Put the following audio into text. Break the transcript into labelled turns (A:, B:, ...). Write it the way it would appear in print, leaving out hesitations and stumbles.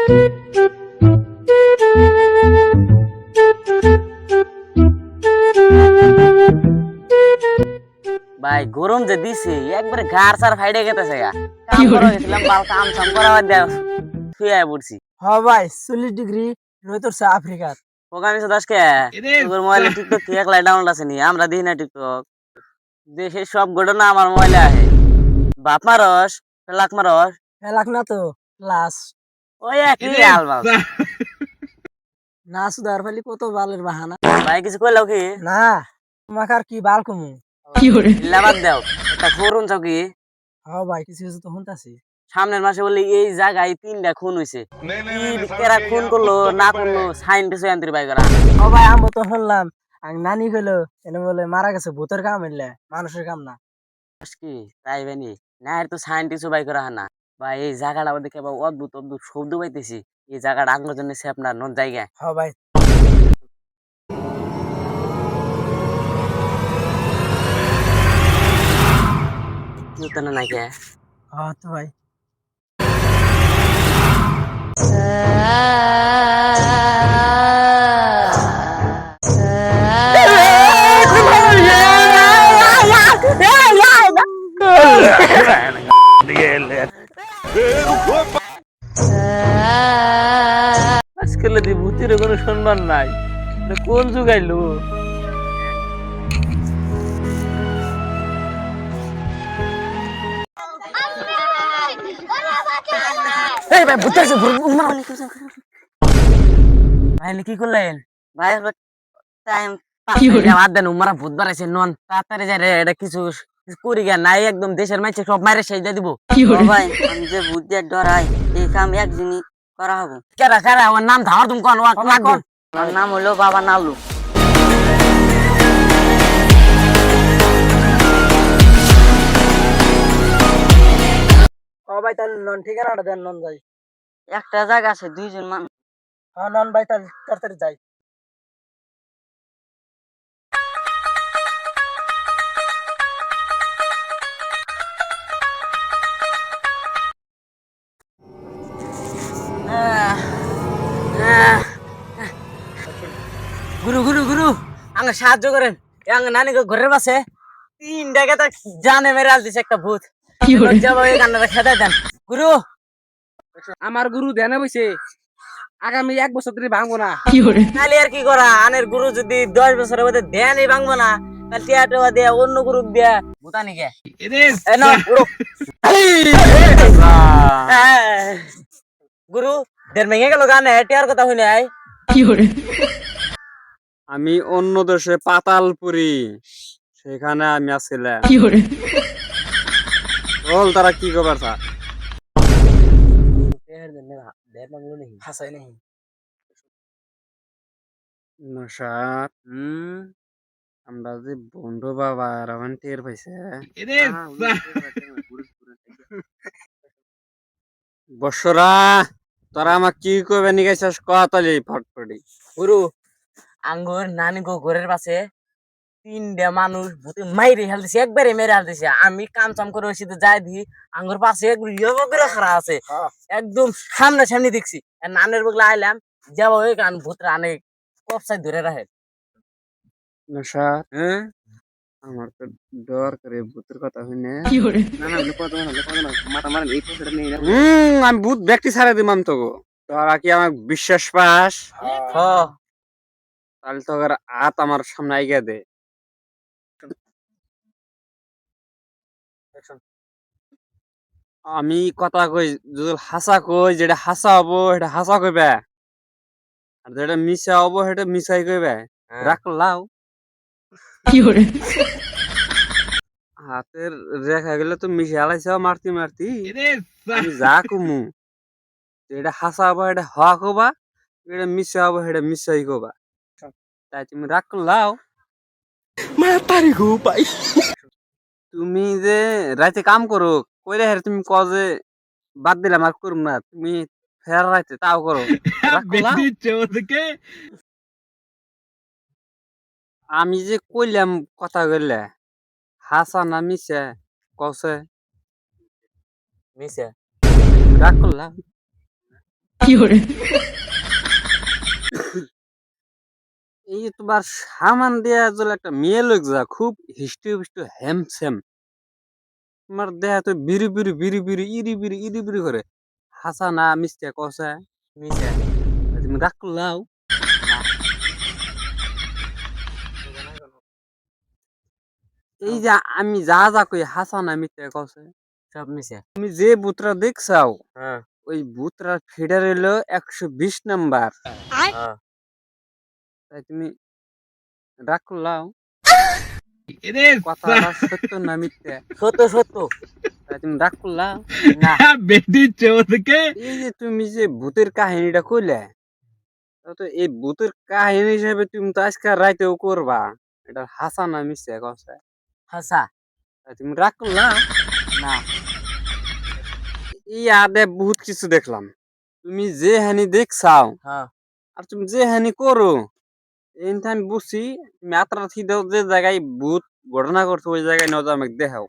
A: ভাই গরম যে দিছে একবারে গার সার ফাইডে গেতেছে গা। কাম করা গেছিলাম বাল কাম সাম করা বাদ দেও শুয়ে পড়ছি।
B: হ ভাই 40 ডিগ্রি রোদরছে আফ্রিকার।
A: ওখানে দাসকে তোর মোবাইলে টিকটক কি একলাই ডাউনলোড আছে নি? আমরা দেখি না টিকটক। দেশের সব ঘটনা আমার মোবাইলে আহে। বাপ মারস লাখ মারস
B: এলাক না তো ক্লাস
A: ওই একই আলবাল।
B: না সুদার ফালি কত বালের বাহানা।
A: ভাই কিছু কইলাও কি?
B: না তোমাকে আর কি বাল কমু।
A: লাবাদ দেও একটা ফোরন চাও কি?
B: হ ভাই কিছু কিছু তো শুনতাছি।
A: সামনের মাসে বলি এই জায়গায় 3টা খুন হইছে। কেরা খুন করলো না করলো সাইন্টিস্ট আন্তরি বাই করা।
B: হ ভাই আমি তো শুনলাম আর নানি কইলো এনে বলে মারা গেছে ভূতের কাম হইলে মানুষের কাম না।
A: কি তাই বানি না এর তো সাইন্টিস্ট বাই করা হয় না। বা এই জায়গাটা দেখে বা অদ্ভুত অদ্ভুত শব্দ পাইতেছি। এই জায়গাটা আগলোর জন্য সে আপনার নন জায়গা।
B: হ ভাই
A: কি তো না কে?
B: হ তো ভাই
A: আজকাল দি ভূতের কোনো সম্মান নাই। কোন যুগ আইলো?
B: এই ভাই ভূত আছে ভূত
A: ভাই কি করলেন? ভাই টাইম বাদ দেন উমারা ভূত বাড়াইছে নন তাড়াতাড়ি যাই রে এটা কিছু করি গা নাই একদম দেশের মাইছে সব মাইরে সেই দিয়ে দিব।
C: ভাই আমি যে ভূত দিয়ে ডরাই এই কাম একদিনই করা হবে।
A: কেরা কেরা আমার নাম ধার তুমি কোন লাগবে?
C: আমার নাম হলো বাবা নালু।
B: হ ভাই তাহলে নন ঠিকানাটা দেন নন যাই।
C: একটা জায়গা আছে 2 জন মানুষ।
B: হ্যাঁ নন ভাই তাহলে তাড়াতাড়ি যাই।
A: গুরু গুরু গুরু আঙ্গ সাহায্য করেন আঙ্গ নানি ঘরের পাশে 3টা গেতা জানে মেরে আল দিছে একটা ভূত। যাবো এই কান্নাটা খেতে দেন গুরু।
D: আমার গুরু ধ্যানে বইছে আগামী 1 বছর ধরে ভাঙবো না।
A: তাহলে আর কি করা? আনের গুরু যদি 10 বছরের মধ্যে ধ্যানই ভাঙবো না তাহলে টিয়াটা দিয়ে অন্য গুরু দিয়ে ভূতানি গে গুরু দের ভেঙে গেল গানে টিয়ার কথা হই নাই।
D: আমি অন্য দেশে পাতালপুরি সেখানে আমি আসছিলাম। বল তারা কি খবর স্যার?
B: হাসাই নেই
D: নশাদ আমরা যে বন্ধু বাবা রহমান টের পাইছে বসরা তোরা আমাক কি কইবে নিগাইছস কতলি ফটফটি
A: গুরু আঙ্গুর নানি ঘরের পাশে 3টা মানুষ ভূতে মাইরে হেলতেছে একবারে মেরে হেলতেছে। আমি কাম চাম করে ওই যাই দিই আঙ্গুর পাশে করে খাড়া আছে একদম সামনে সামনে দেখছি। নানের বগলা আইলাম যাবো ওই গান ভূত রানে কপসাই ধরে রাখে।
D: নশাদ আমার তো ডর করে ভূতের কথা হইনে আমি ভূত ব্যক্তি ছাড়া দিমাম তো তোরা কি আমার বিশ্বাস পাস? তাহলে তো হাত আমার সামনে আইগা দে। আমি কথা কই যদি হাসা কই যেটা হাসা হবো সেটা হাসা কইবে আর যেটা মিশা হবো সেটা মিশাই কইবে। রাখলাও হাতের রেখা গেলে তো মিশে আলাইছ মারতি মারতি আমি যা কমু যেটা হাসা হবো এটা হওয়া কবা এটা মিশা হবো সেটা মিশাই কবা তাই তুমি রাখলাও
B: মাতারি গো ভাই।
D: তুমি যে রাতে কাম করো কইলে হেরে তুমি ক যে বাদ দিলাম আর করুম না তুমি ফের রাতে তাও করো আমি যে কইলাম কথা কইলে হাসা না মিশে কসে
A: মিশে
D: রাগ করলাম এই যে তোমার সামান দেয়া জল একটা মেয়ে লোক যা খুব হিস্টু পিস্টু হ্যামস্যাম তোমার দেয়া তো বিড়ি বিড়ি বিড়ি বিড়ি ইরি বিড়ি করে হাসা না মিস্তে কষা
A: মিছে
D: তুমি রাগ করলাও এই যে আমি যা যা কই হাসা না মিথ্যে কষে
A: সব মিছে
D: তুমি যে বুতরা দেখছাও
A: হ্যাঁ
D: ওই বুতরা ফিডার হলো 120 নাম্বার
A: হ্যাঁ
D: তাই তুমি রাগ করলাও কথাটা সত্য না মিথ্যে
A: সত্য সত্য
D: তাই তুমি রাগ করলাও
A: না
D: এই যে তুমি যে ভূতের কাহিনীটা কইলে তো এই ভূতের কাহিনী হিসেবে তুমি তো আজকাল রাইতেও করবা এটা হাসা না মিথ্যে কষে
A: হাসা
D: তাই তুমি রাগ করলাও
A: না
D: এই আদে বহুত কিছু দেখলাম তুমি যে হানি দেখছাও
A: হ্যাঁ
D: আর তুমি যে হানি করো এইটা আমি বুঝছি তুমি আত্রা থি দাও যে জায়গায় ভূত ঘটনা করছো ওই জায়গায় নজর আমাকে দেখাও